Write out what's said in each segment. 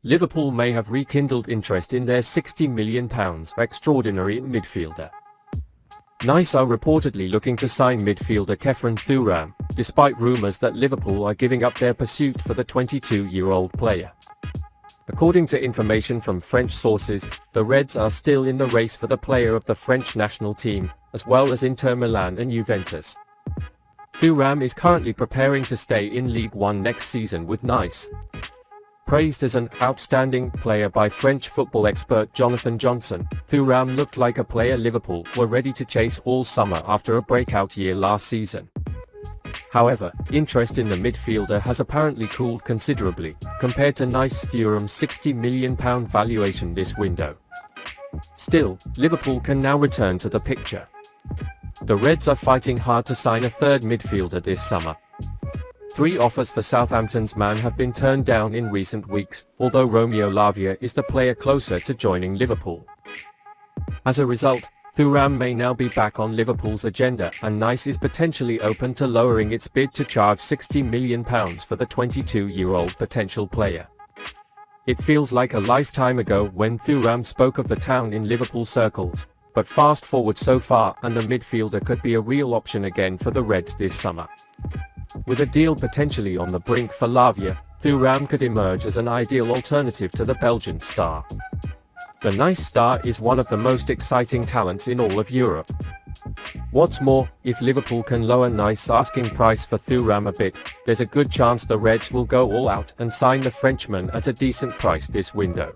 Liverpool may have rekindled interest in their £60 million extraordinary midfielder. Nice are reportedly looking to sign midfielder Thuram, despite rumours that Liverpool are giving up their pursuit for the 22-year-old player. According to information from French sources, the Reds are still in the race for the player of the French national team, as well as Inter Milan and Juventus. Thuram is currently preparing to stay in Ligue 1 next season with Nice. Praised as an outstanding player by French football expert Jonathan Johnson, Thuram looked like a player Liverpool were ready to chase all summer after a breakout year last season. However, interest in the midfielder has apparently cooled considerably, compared to Nice Thuram's £60 million valuation this window. Still, Liverpool can now return to the picture. The Reds are fighting hard to sign a third midfielder this summer. 3 offers for Southampton's man have been turned down in recent weeks, although Romeo Lavia is the player closer to joining Liverpool. As a result, Thuram may now be back on Liverpool's agenda, and Nice is potentially open to lowering its bid to charge £60 million for the 22-year-old potential player. It feels like a lifetime ago when Thuram spoke of the town in Liverpool circles, but fast forward so far and the midfielder could be a real option again for the Reds this summer. With a deal potentially on the brink for Lavia, Thuram could emerge as an ideal alternative to the Belgian star. The Nice star is one of the most exciting talents in all of Europe. What's more, if Liverpool can lower Nice's asking price for Thuram a bit, there's a good chance the Reds will go all out and sign the Frenchman at a decent price this window.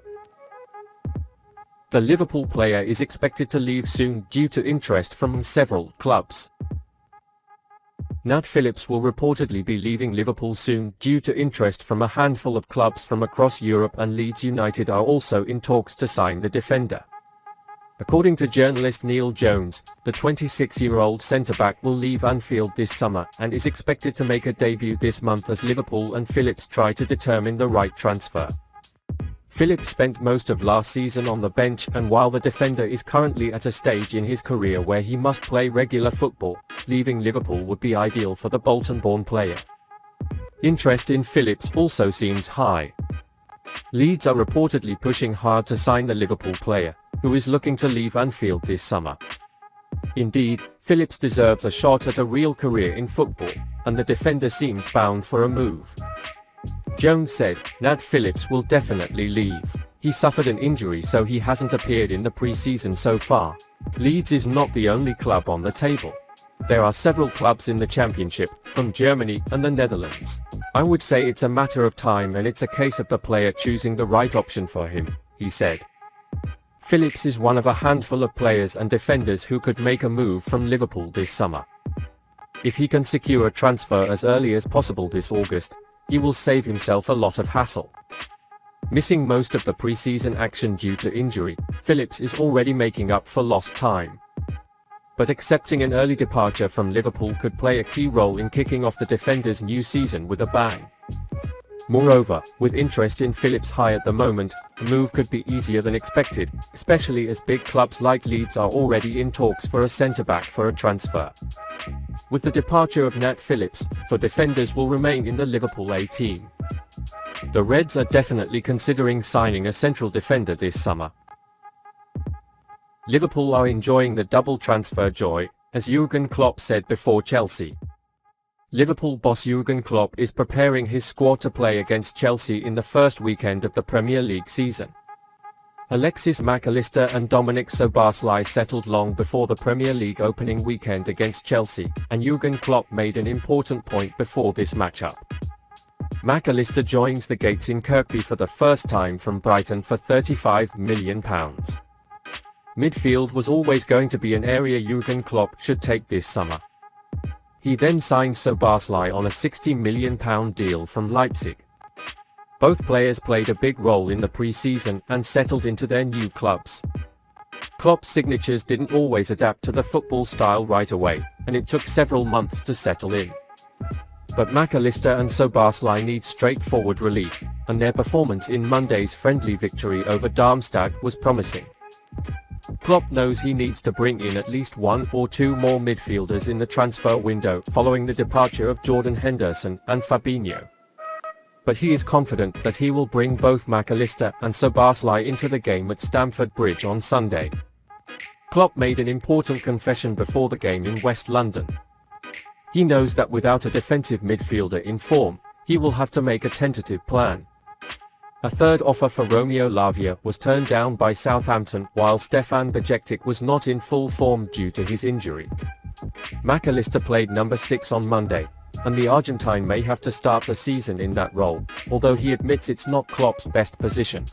The Liverpool player is expected to leave soon due to interest from several clubs. Nat Phillips will reportedly be leaving Liverpool soon due to interest from a handful of clubs from across Europe, and Leeds United are also in talks to sign the defender. According to journalist Neil Jones, the 26-year-old centre-back will leave Anfield this summer and is expected to make a debut this month as Liverpool and Phillips try to determine the right transfer. Phillips spent most of last season on the bench, and while the defender is currently at a stage in his career where he must play regular football, leaving Liverpool would be ideal for the Bolton-born player. Interest in Phillips also seems high. Leeds are reportedly pushing hard to sign the Liverpool player, who is looking to leave Anfield this summer. Indeed, Phillips deserves a shot at a real career in football, and the defender seems bound for a move. Jones said, "Nat Phillips will definitely leave. He suffered an injury, so he hasn't appeared in the pre-season so far. Leeds is not the only club on the table. There are several clubs in the Championship, from Germany and the Netherlands. I would say it's a matter of time, and it's a case of the player choosing the right option for him," he said. Phillips is one of a handful of players and defenders who could make a move from Liverpool this summer. If he can secure a transfer as early as possible this August, he will save himself a lot of hassle. Missing most of the pre-season action due to injury, Phillips is already making up for lost time. But accepting an early departure from Liverpool could play a key role in kicking off the defender's new season with a bang. Moreover, with interest in Phillips high at the moment, the move could be easier than expected, especially as big clubs like Leeds are already in talks for a centre-back for a transfer. With the departure of Nat Phillips, for defenders will remain in the Liverpool A team. The Reds are definitely considering signing a central defender this summer. Liverpool are enjoying the double transfer joy, as Jürgen Klopp said before Chelsea. Liverpool boss Jürgen Klopp is preparing his squad to play against Chelsea in the first weekend of the Premier League season. Alexis Mac Allister and Dominic Szoboszlai settled long before the Premier League opening weekend against Chelsea, and Jürgen Klopp made an important point before this matchup. Mac Allister joins the gates in Kirkby for the first time from Brighton for £35 million. Midfield was always going to be an area Jürgen Klopp should take this summer. He then signed Szoboszlai on a £60 million deal from Leipzig. Both players played a big role in the pre-season and settled into their new clubs. Klopp's signatures didn't always adapt to the football style right away, and it took several months to settle in. But Mac Allister and Szoboszlai need straightforward relief, and their performance in Monday's friendly victory over Darmstadt was promising. Klopp knows he needs to bring in at least 1 or 2 more midfielders in the transfer window following the departure of Jordan Henderson and Fabinho. but he is confident that he will bring both McAllister and Szoboszlai into the game at Stamford Bridge on Sunday. Klopp made an important confession before the game in West London. He knows that without a defensive midfielder in form, he will have to make a tentative plan. A third offer for Romeo Lavia was turned down by Southampton, while Stefan Bajcetic was not in full form due to his injury. McAllister played number 6 on Monday, and the Argentine may have to start the season in that role, although he admits it's not Klopp's best position.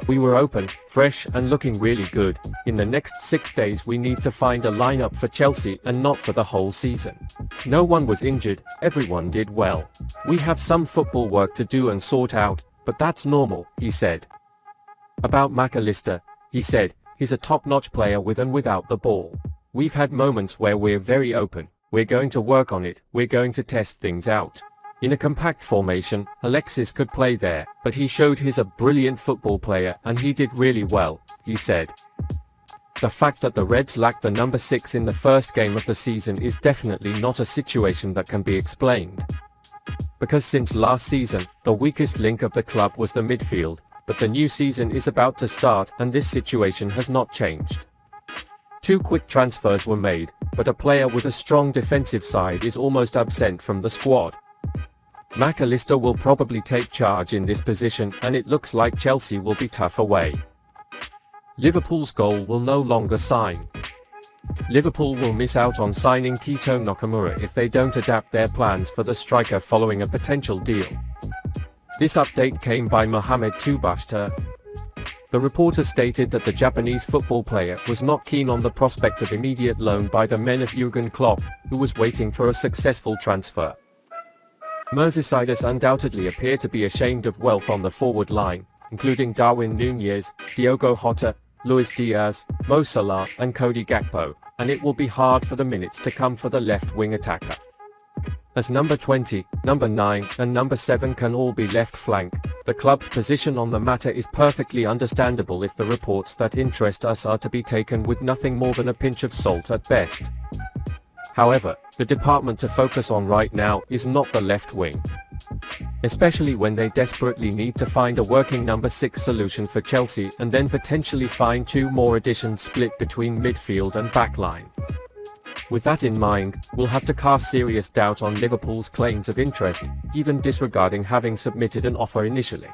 We were open, fresh and looking really good. In the next 6 days we need to find a lineup for Chelsea and not for the whole season. No one was injured, everyone did well. We have some football work to do and sort out, but that's normal, he said. About McAllister, he said, he's a top-notch player with and without the ball. We've had moments where we're very open. We're going to work on it, we're going to test things out. In a compact formation, Alexis could play there, but he showed he's a brilliant football player and he did really well, he said. The fact that the Reds lacked the number 6 in the first game of the season is definitely not a situation that can be explained. Because since last season, the weakest link of the club was the midfield, but the new season is about to start and this situation has not changed. 2 quick transfers were made, but a player with a strong defensive side is almost absent from the squad. McAllister will probably take charge in this position and it looks like Chelsea will be tough away. Liverpool's goal will no longer sign. Liverpool will miss out on signing Keito Nakamura if they don't adapt their plans for the striker following a potential deal. This update came by Mohamed Tubashter. The reporter stated that the Japanese football player was not keen on the prospect of immediate loan by the men of Jürgen Klopp, who was waiting for a successful transfer. Merseysiders undoubtedly appear to be ashamed of wealth on the forward line, including Darwin Núñez, Diogo Jota, Luis Diaz, Mo Salah and Cody Gakpo, and it will be hard for the minutes to come for the left-wing attacker. As number 20, number 9 and number 7 can all be left flank, the club's position on the matter is perfectly understandable if the reports that interest us are to be taken with nothing more than a pinch of salt at best. However, the department to focus on right now is not the left wing. Especially when they desperately need to find a working number 6 solution for Chelsea and then potentially find 2 more additions split between midfield and backline. With that in mind, we'll have to cast serious doubt on Liverpool's claims of interest, even disregarding having submitted an offer initially.